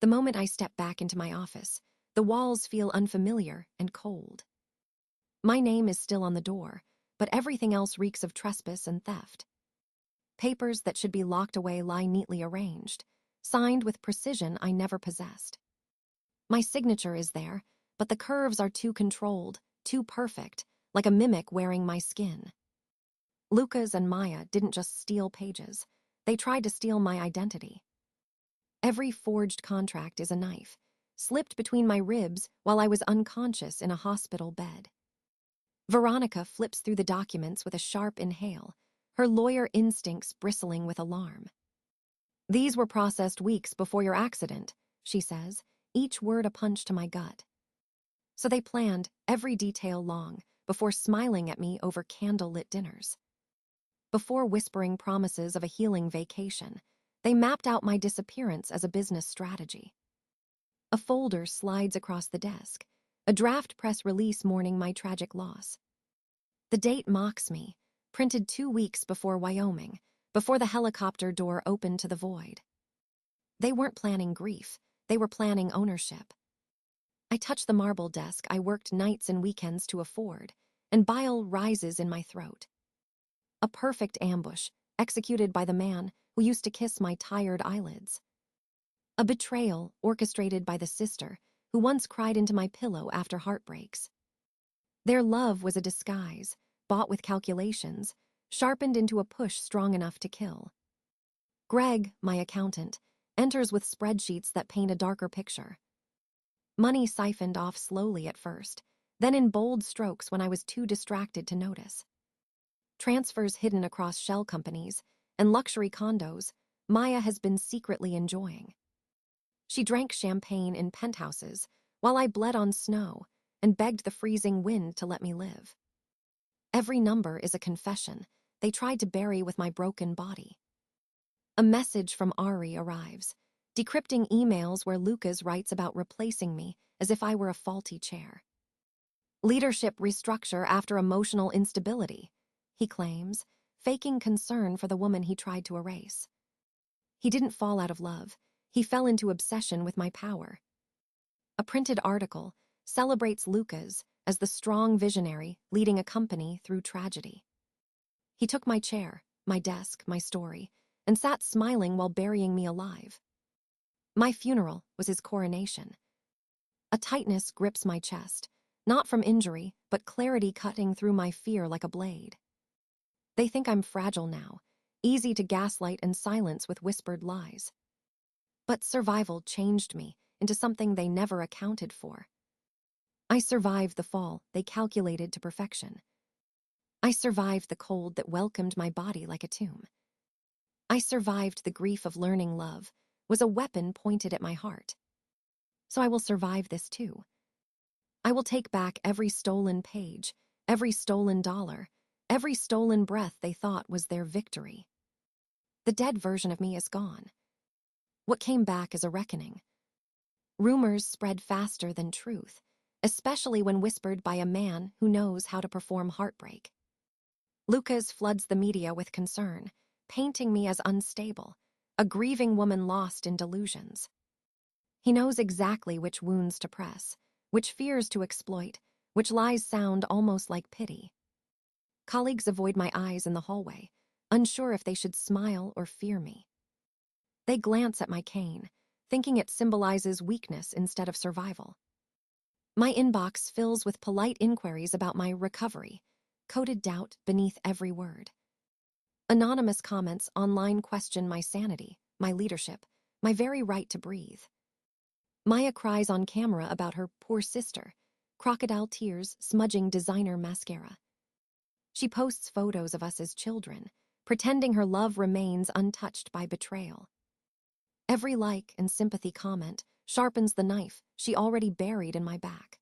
The moment I step back into my office, the walls feel unfamiliar and cold. My name is still on the door, but everything else reeks of trespass and theft. Papers that should be locked away lie neatly arranged, signed with precision I never possessed. My signature is there, but the curves are too controlled, too perfect, like a mimic wearing my skin. Lucas and Maya didn't just steal pages. They tried to steal my identity. Every forged contract is a knife, slipped between my ribs while I was unconscious in a hospital bed. Veronica flips through the documents with a sharp inhale, her lawyer instincts bristling with alarm. "These were processed weeks before your accident," she says, each word a punch to my gut. So they planned every detail long before smiling at me over candlelit dinners. Before whispering promises of a healing vacation, they mapped out my disappearance as a business strategy. A folder slides across the desk, a draft press release mourning my tragic loss. The date mocks me, printed 2 weeks before Wyoming, before the helicopter door opened to the void. They weren't planning grief, they were planning ownership. I touch the marble desk I worked nights and weekends to afford, and bile rises in my throat. A perfect ambush, executed by the man who used to kiss my tired eyelids. A betrayal orchestrated by the sister who once cried into my pillow after heartbreaks. Their love was a disguise, bought with calculations, sharpened into a push strong enough to kill. Greg, my accountant, enters with spreadsheets that paint a darker picture. Money siphoned off slowly at first, then in bold strokes when I was too distracted to notice. Transfers hidden across shell companies and luxury condos Maya has been secretly enjoying. She drank champagne in penthouses while I bled on snow and begged the freezing wind to let me live. Every number is a confession they tried to bury with my broken body. A message from Ari arrives, decrypting emails where Lucas writes about replacing me as if I were a faulty chair. Leadership restructure after emotional instability, he claims, faking concern for the woman he tried to erase. He didn't fall out of love. He fell into obsession with my power. A printed article celebrates Lucas as the strong visionary leading a company through tragedy. He took my chair, my desk, my story, and sat smiling while burying me alive. My funeral was his coronation. A tightness grips my chest, not from injury, but clarity cutting through my fear like a blade. They think I'm fragile now, easy to gaslight and silence with whispered lies. But survival changed me into something they never accounted for. I survived the fall they calculated to perfection. I survived the cold that welcomed my body like a tomb. I survived the grief of learning love was a weapon pointed at my heart. So I will survive this too. I will take back every stolen page, every stolen dollar, every stolen breath they thought was their victory. The dead version of me is gone. What came back is a reckoning. Rumors spread faster than truth, especially when whispered by a man who knows how to perform heartbreak. Lucas floods the media with concern, painting me as unstable, a grieving woman lost in delusions. He knows exactly which wounds to press, which fears to exploit, which lies sound almost like pity. Colleagues avoid my eyes in the hallway, unsure if they should smile or fear me. They glance at my cane, thinking it symbolizes weakness instead of survival. My inbox fills with polite inquiries about my recovery, coded doubt beneath every word. Anonymous comments online question my sanity, my leadership, my very right to breathe. Maya cries on camera about her poor sister, crocodile tears smudging designer mascara. She posts photos of us as children, pretending her love remains untouched by betrayal. Every like and sympathy comment sharpens the knife she already buried in my back.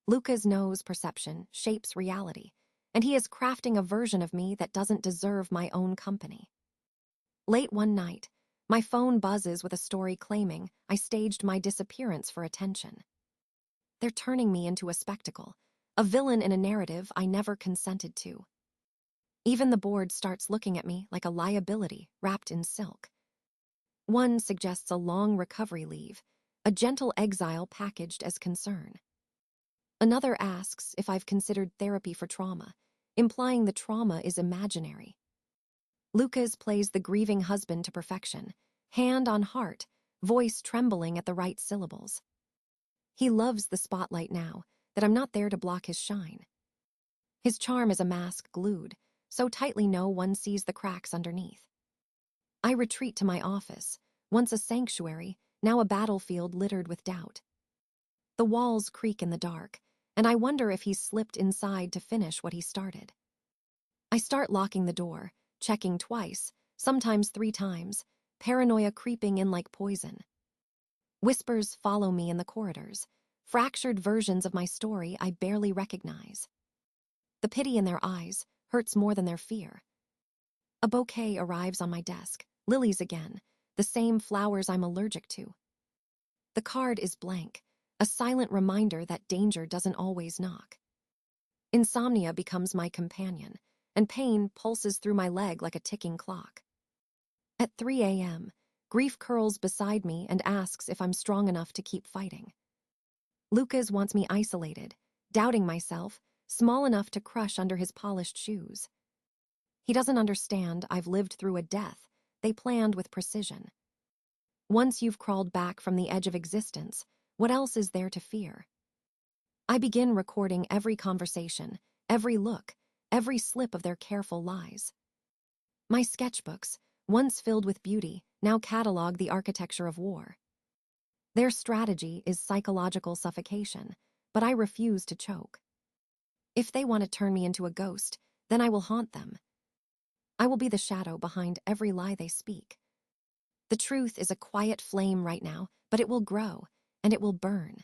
Lucas knows perception shapes reality, and he is crafting a version of me that doesn't deserve my own company. Late one night, my phone buzzes with a story claiming I staged my disappearance for attention. They're turning me into a spectacle, a villain in a narrative I never consented to. Even the board starts looking at me like a liability wrapped in silk. One suggests a long recovery leave, a gentle exile packaged as concern. Another asks if I've considered therapy for trauma, implying the trauma is imaginary. Lucas plays the grieving husband to perfection, hand on heart, voice trembling at the right syllables. He loves the spotlight now, that I'm not there to block his shine. His charm is a mask glued, so tightly no one sees the cracks underneath. I retreat to my office, once a sanctuary, now a battlefield littered with doubt. The walls creak in the dark, and I wonder if he's slipped inside to finish what he started. I start locking the door, checking twice, sometimes 3 times, paranoia creeping in like poison. Whispers follow me in the corridors, fractured versions of my story I barely recognize. The pity in their eyes hurts more than their fear. A bouquet arrives on my desk, lilies again, the same flowers I'm allergic to. The card is blank, a silent reminder that danger doesn't always knock. Insomnia becomes my companion, and pain pulses through my leg like a ticking clock. At 3 a.m., grief curls beside me and asks if I'm strong enough to keep fighting. Lucas wants me isolated, doubting myself, small enough to crush under his polished shoes. He doesn't understand I've lived through a death they planned with precision. Once you've crawled back from the edge of existence, what else is there to fear? I begin recording every conversation, every look, every slip of their careful lies. My sketchbooks, once filled with beauty, now catalog the architecture of war. Their strategy is psychological suffocation, but I refuse to choke. If they want to turn me into a ghost, then I will haunt them. I will be the shadow behind every lie they speak. The truth is a quiet flame right now, but it will grow, and it will burn.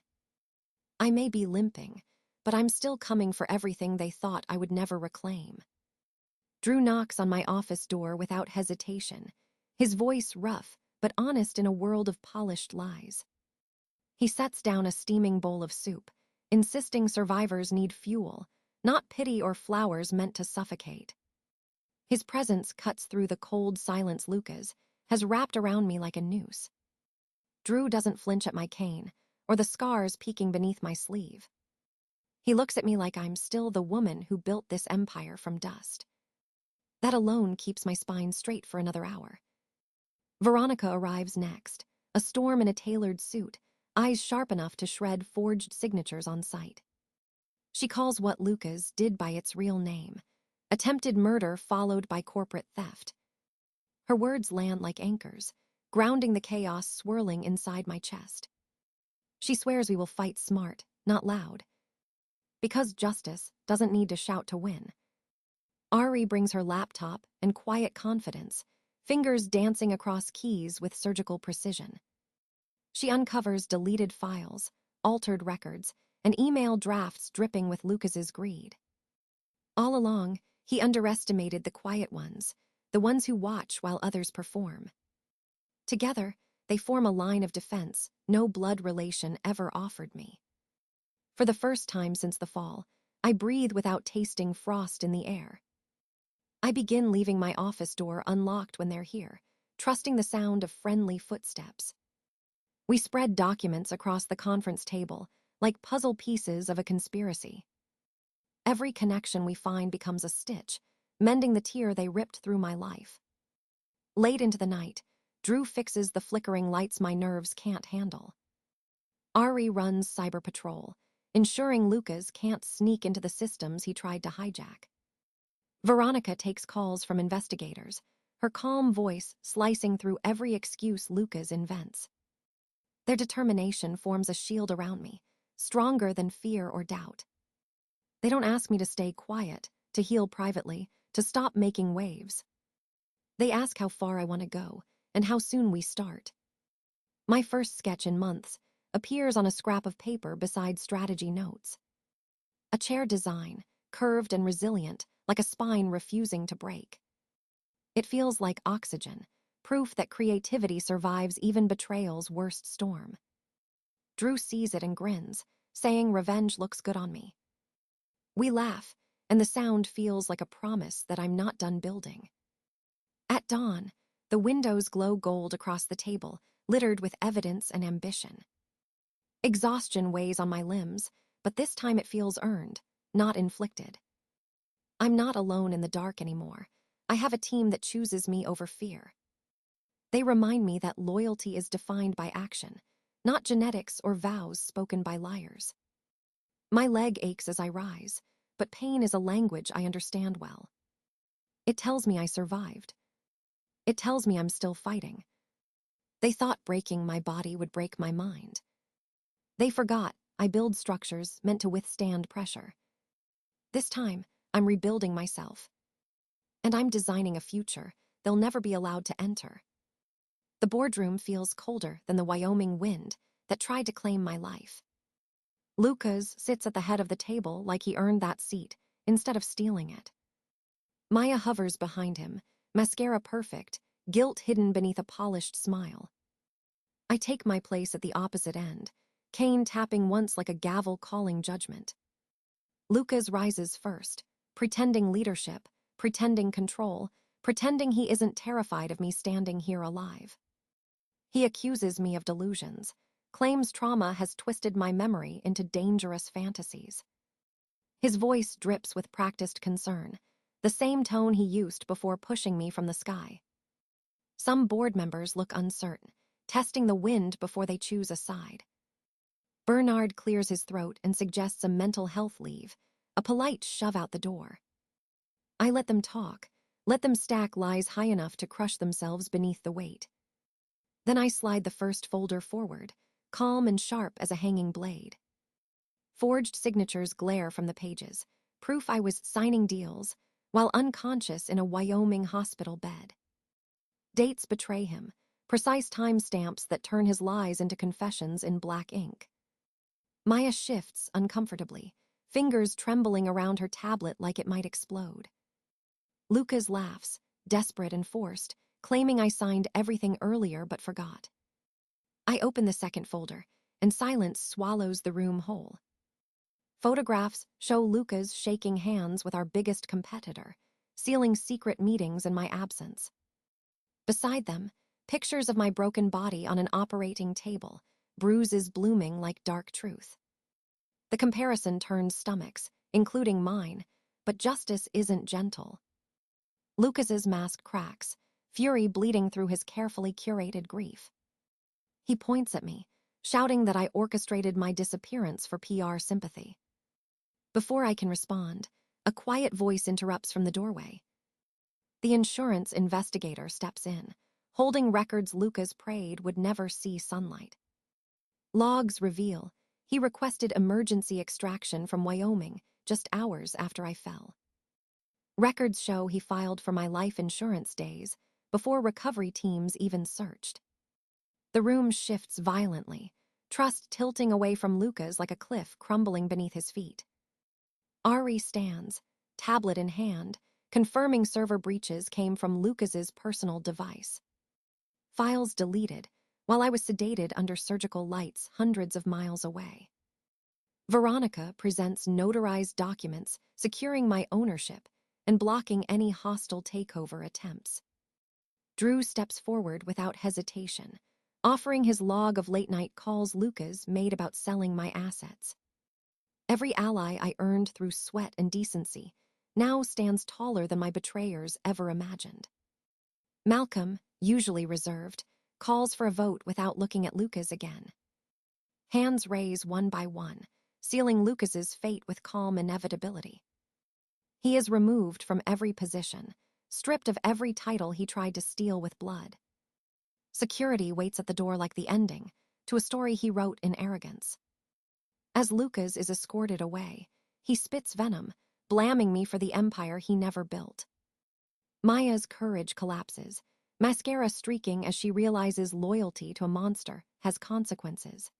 I may be limping, but I'm still coming for everything they thought I would never reclaim. Drew knocks on my office door without hesitation, his voice rough but honest in a world of polished lies. He sets down a steaming bowl of soup, insisting survivors need fuel, not pity or flowers meant to suffocate. His presence cuts through the cold silence Lucas has wrapped around me like a noose. Drew doesn't flinch at my cane, or the scars peeking beneath my sleeve. He looks at me like I'm still the woman who built this empire from dust. That alone keeps my spine straight for another hour. Veronica arrives next, a storm in a tailored suit, eyes sharp enough to shred forged signatures on sight. She calls what Lucas did by its real name, attempted murder followed by corporate theft. Her words land like anchors, grounding the chaos swirling inside my chest. She swears we will fight smart, not loud. Because justice doesn't need to shout to win. Ari brings her laptop and quiet confidence, fingers dancing across keys with surgical precision. She uncovers deleted files, altered records, and email drafts dripping with Lucas's greed. All along, he underestimated the quiet ones, the ones who watch while others perform. Together, they form a line of defense no blood relation ever offered me. For the first time since the fall, I breathe without tasting frost in the air. I begin leaving my office door unlocked when they're here, trusting the sound of friendly footsteps. We spread documents across the conference table, like puzzle pieces of a conspiracy. Every connection we find becomes a stitch, mending the tear they ripped through my life. Late into the night, Drew fixes the flickering lights my nerves can't handle. Ari runs cyber patrol, ensuring Lucas can't sneak into the systems he tried to hijack. Veronica takes calls from investigators, her calm voice slicing through every excuse Lucas invents. Their determination forms a shield around me, stronger than fear or doubt. They don't ask me to stay quiet, to heal privately, to stop making waves. They ask how far I want to go, and how soon we start. My first sketch in months appears on a scrap of paper beside strategy notes. A chair design, curved and resilient, like a spine refusing to break. It feels like oxygen, proof that creativity survives even betrayal's worst storm. Drew sees it and grins, saying revenge looks good on me. We laugh, and the sound feels like a promise that I'm not done building. At dawn, The windows glow gold across the table, littered with evidence and ambition. Exhaustion weighs on my limbs, but this time it feels earned, not inflicted. I'm not alone in the dark anymore. I have a team that chooses me over fear. They remind me that loyalty is defined by action, not genetics or vows spoken by liars. My leg aches as I rise, but pain is a language I understand well. It tells me I survived. It tells me I'm still fighting. They thought breaking my body would break my mind. They forgot I build structures meant to withstand pressure. This time, I'm rebuilding myself. And I'm designing a future they'll never be allowed to enter. The boardroom feels colder than the Wyoming wind that tried to claim my life. Lucas sits at the head of the table like he earned that seat instead of stealing it. Maya hovers behind him, mascara perfect, guilt hidden beneath a polished smile. I take my place at the opposite end, cane tapping once like a gavel calling judgment. Lucas rises first, pretending leadership, pretending control, pretending he isn't terrified of me standing here alive. He accuses me of delusions, claims trauma has twisted my memory into dangerous fantasies. His voice drips with practiced concern, the same tone he used before pushing me from the sky. Some board members look uncertain, testing the wind before they choose a side. Bernard clears his throat and suggests a mental health leave, a polite shove out the door. I let them talk, let them stack lies high enough to crush themselves beneath the weight. Then I slide the first folder forward, calm and sharp as a hanging blade. Forged signatures glare from the pages, proof I was signing deals while unconscious in a Wyoming hospital bed. Dates betray him, precise timestamps that turn his lies into confessions in black ink. Maya shifts uncomfortably, fingers trembling around her tablet like it might explode. Lucas laughs, desperate and forced, claiming I signed everything earlier but forgot. I open the second folder, and silence swallows the room whole. Photographs show Lucas shaking hands with our biggest competitor, sealing secret meetings in my absence. Beside them, pictures of my broken body on an operating table, bruises blooming like dark truth. The comparison turns stomachs, including mine, but justice isn't gentle. Lucas's mask cracks, fury bleeding through his carefully curated grief. He points at me, shouting that I orchestrated my disappearance for PR sympathy. Before I can respond, a quiet voice interrupts from the doorway. The insurance investigator steps in, holding records Lucas prayed would never see sunlight. Logs reveal he requested emergency extraction from Wyoming just hours after I fell. Records show he filed for my life insurance days before recovery teams even searched. The room shifts violently, trust tilting away from Lucas like a cliff crumbling beneath his feet. Ari stands, tablet in hand, confirming server breaches came from Lucas's personal device. Files deleted, while I was sedated under surgical lights hundreds of miles away. Veronica presents notarized documents securing my ownership and blocking any hostile takeover attempts. Drew steps forward without hesitation, offering his log of late-night calls Lucas made about selling my assets. Every ally I earned through sweat and decency now stands taller than my betrayers ever imagined. Malcolm, usually reserved, calls for a vote without looking at Lucas again. Hands raise one by one, sealing Lucas's fate with calm inevitability. He is removed from every position, stripped of every title he tried to steal with blood. Security waits at the door like the ending to a story he wrote in arrogance. As Lucas is escorted away, he spits venom, blaming me for the empire he never built. Maya's courage collapses, mascara streaking as she realizes loyalty to a monster has consequences.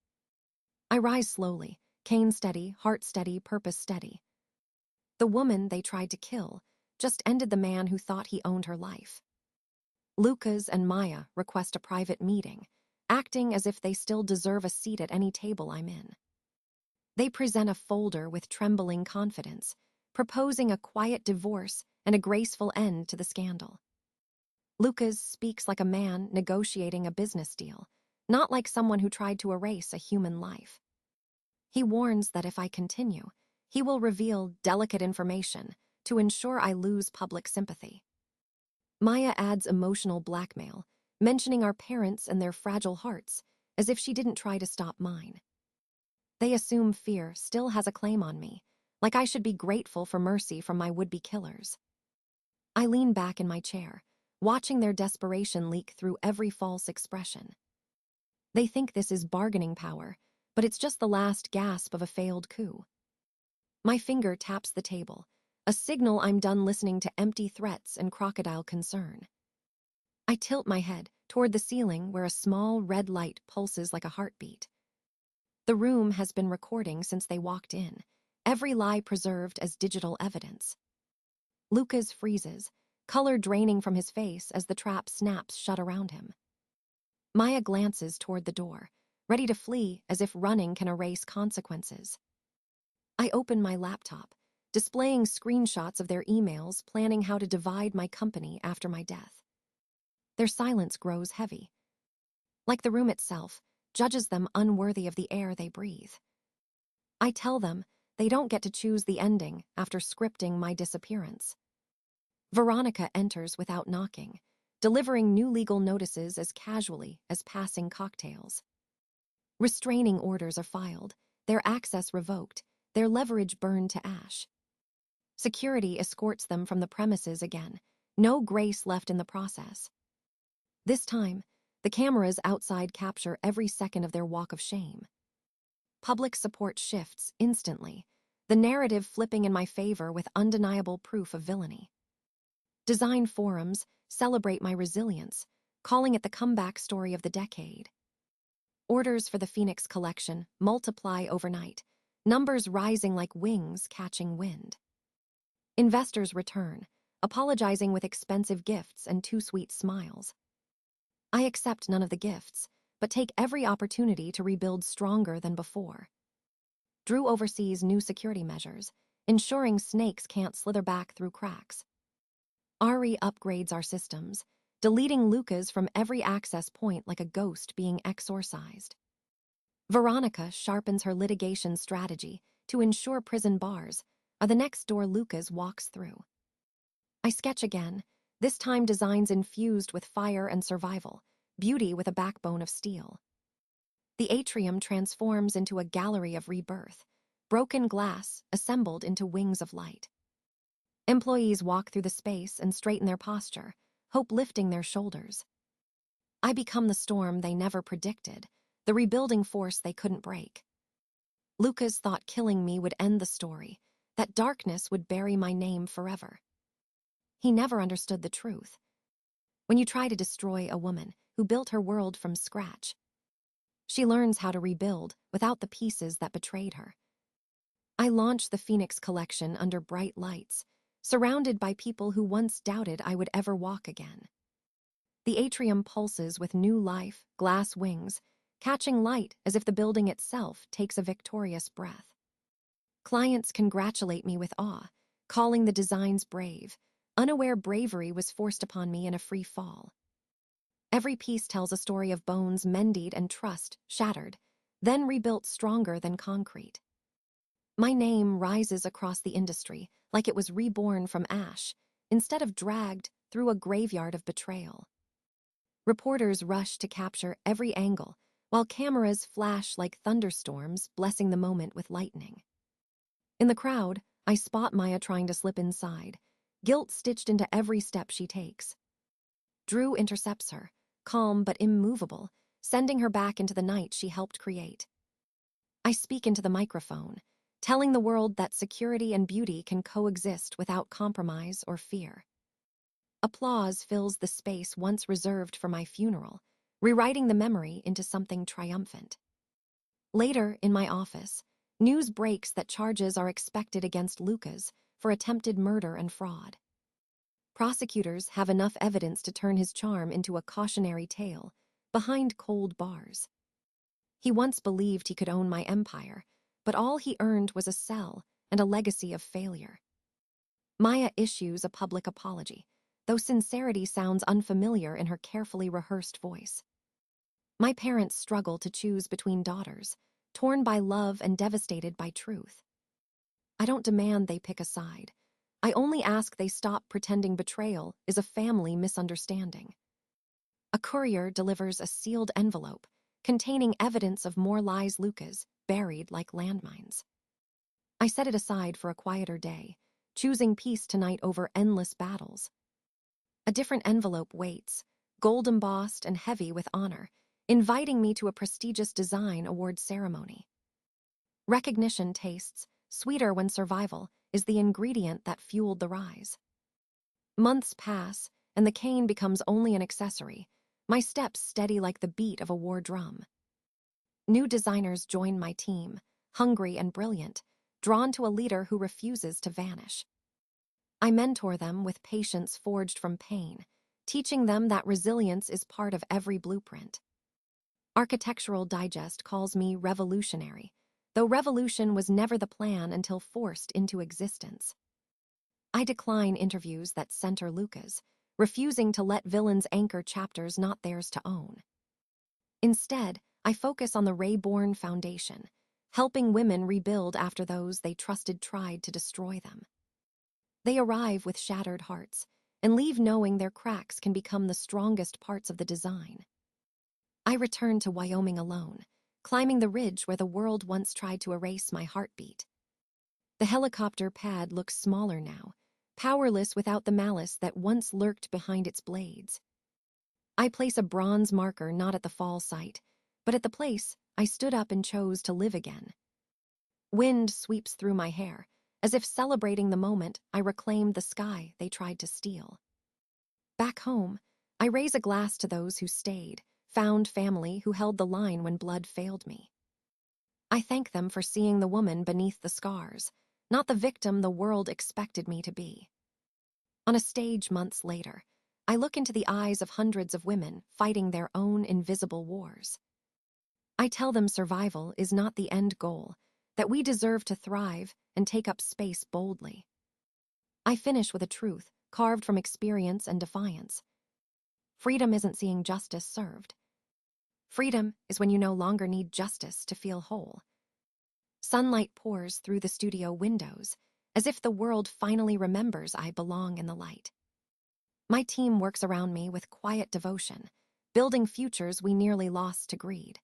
I rise slowly, cane steady, heart steady, purpose steady. The woman they tried to kill just ended the man who thought he owned her life. Lucas and Maya request a private meeting, acting as if they still deserve a seat at any table I'm in. They present a folder with trembling confidence, proposing a quiet divorce and a graceful end to the scandal. Lucas speaks like a man negotiating a business deal, not like someone who tried to erase a human life. He warns that if I continue, he will reveal delicate information to ensure I lose public sympathy. Maya adds emotional blackmail, mentioning our parents and their fragile hearts, as if she didn't try to stop mine. They assume fear still has a claim on me, like I should be grateful for mercy from my would-be killers. I lean back in my chair, watching their desperation leak through every false expression. They think this is bargaining power, but it's just the last gasp of a failed coup. My finger taps the table, a signal I'm done listening to empty threats and crocodile concern. I tilt my head toward the ceiling where a small red light pulses like a heartbeat. The room has been recording since they walked in, every lie preserved as digital evidence. Lucas freezes, color draining from his face as the trap snaps shut around him. Maya glances toward the door, ready to flee as if running can erase consequences. I open my laptop, displaying screenshots of their emails planning how to divide my company after my death. Their silence grows heavy. Like the room itself, judges them unworthy of the air they breathe. I tell them they don't get to choose the ending after scripting my disappearance. Veronica enters without knocking, delivering new legal notices as casually as passing cocktails. Restraining orders are filed, their access revoked, their leverage burned to ash. Security escorts them from the premises again, no grace left in the process. This time, the cameras outside capture every second of their walk of shame. Public support shifts instantly, the narrative flipping in my favor with undeniable proof of villainy. Design forums celebrate my resilience, calling it the comeback story of the decade. Orders for the Phoenix collection multiply overnight, numbers rising like wings catching wind. Investors return, apologizing with expensive gifts and too sweet smiles. I accept none of the gifts, but take every opportunity to rebuild stronger than before. Drew oversees new security measures, ensuring snakes can't slither back through cracks. Ari upgrades our systems, deleting Lucas from every access point like a ghost being exorcised. Veronica sharpens her litigation strategy to ensure prison bars are the next door Lucas walks through. I sketch again, this time designs infused with fire and survival, beauty with a backbone of steel. The atrium transforms into a gallery of rebirth, broken glass assembled into wings of light. Employees walk through the space and straighten their posture, hope lifting their shoulders. I become the storm they never predicted, the rebuilding force they couldn't break. Lucas thought killing me would end the story, that darkness would bury my name forever. He never understood the truth. When you try to destroy a woman who built her world from scratch, she learns how to rebuild without the pieces that betrayed her. I launch the Phoenix collection under bright lights, surrounded by people who once doubted I would ever walk again. The atrium pulses with new life, glass wings, catching light as if the building itself takes a victorious breath. Clients congratulate me with awe, calling the designs brave. Unaware bravery was forced upon me in a free fall. Every piece tells a story of bones mended and trust shattered, then rebuilt stronger than concrete. My name rises across the industry like it was reborn from ash, instead of dragged through a graveyard of betrayal. Reporters rush to capture every angle, while cameras flash like thunderstorms, blessing the moment with lightning. In the crowd, I spot Maya trying to slip inside, guilt stitched into every step she takes. Drew intercepts her, calm but immovable, sending her back into the night she helped create. I speak into the microphone, telling the world that security and beauty can coexist without compromise or fear. Applause fills the space once reserved for my funeral, rewriting the memory into something triumphant. Later, in my office, news breaks that charges are expected against Lucas for attempted murder and fraud. Prosecutors have enough evidence to turn his charm into a cautionary tale, behind cold bars. He once believed he could own my empire, but all he earned was a cell and a legacy of failure. Maya issues a public apology, though sincerity sounds unfamiliar in her carefully rehearsed voice. My parents struggle to choose between daughters, torn by love and devastated by truth. I don't demand they pick a side. I only ask they stop pretending betrayal is a family misunderstanding. A courier delivers a sealed envelope containing evidence of more lies Lucas buried like landmines. I set it aside for a quieter day, choosing peace tonight over endless battles. A different envelope waits, gold embossed and heavy with honor, inviting me to a prestigious design award ceremony. Recognition tastes sweeter when survival is the ingredient that fueled the rise. Months pass, and the cane becomes only an accessory, my steps steady like the beat of a war drum. New designers join my team, hungry and brilliant, drawn to a leader who refuses to vanish. I mentor them with patience forged from pain, teaching them that resilience is part of every blueprint. Architectural Digest calls me revolutionary, though revolution was never the plan until forced into existence. I decline interviews that center Lucas, refusing to let villains anchor chapters not theirs to own. Instead, I focus on the Rayborn Foundation, helping women rebuild after those they trusted tried to destroy them. They arrive with shattered hearts and leave knowing their cracks can become the strongest parts of the design. I return to Wyoming alone, climbing the ridge where the world once tried to erase my heartbeat. The helicopter pad looks smaller now, powerless without the malice that once lurked behind its blades. I place a bronze marker not at the fall site, but at the place I stood up and chose to live again. Wind sweeps through my hair, as if celebrating the moment I reclaimed the sky they tried to steal. Back home, I raise a glass to those who stayed, found family who held the line when blood failed me. I thank them for seeing the woman beneath the scars, not the victim the world expected me to be. On a stage months later, I look into the eyes of hundreds of women fighting their own invisible wars. I tell them survival is not the end goal, that we deserve to thrive and take up space boldly. I finish with a truth carved from experience and defiance. Freedom isn't seeing justice served. Freedom is when you no longer need justice to feel whole. Sunlight pours through the studio windows, as if the world finally remembers I belong in the light. My team works around me with quiet devotion, building futures we nearly lost to greed.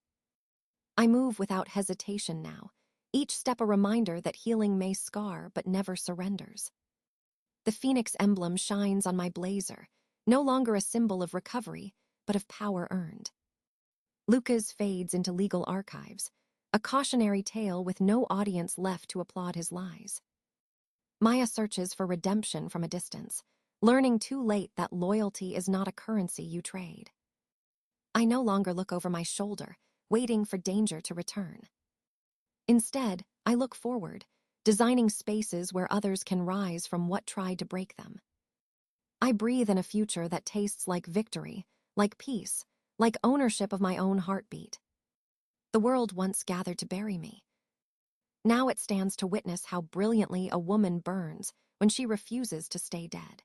I move without hesitation now, each step a reminder that healing may scar but never surrenders. The phoenix emblem shines on my blazer, no longer a symbol of recovery, but of power earned. Lucas fades into legal archives, a cautionary tale with no audience left to applaud his lies. Maya searches for redemption from a distance, learning too late that loyalty is not a currency you trade. I no longer look over my shoulder, waiting for danger to return. Instead, I look forward, designing spaces where others can rise from what tried to break them. I breathe in a future that tastes like victory, like peace, like ownership of my own heartbeat. The world once gathered to bury me. Now it stands to witness how brilliantly a woman burns when she refuses to stay dead.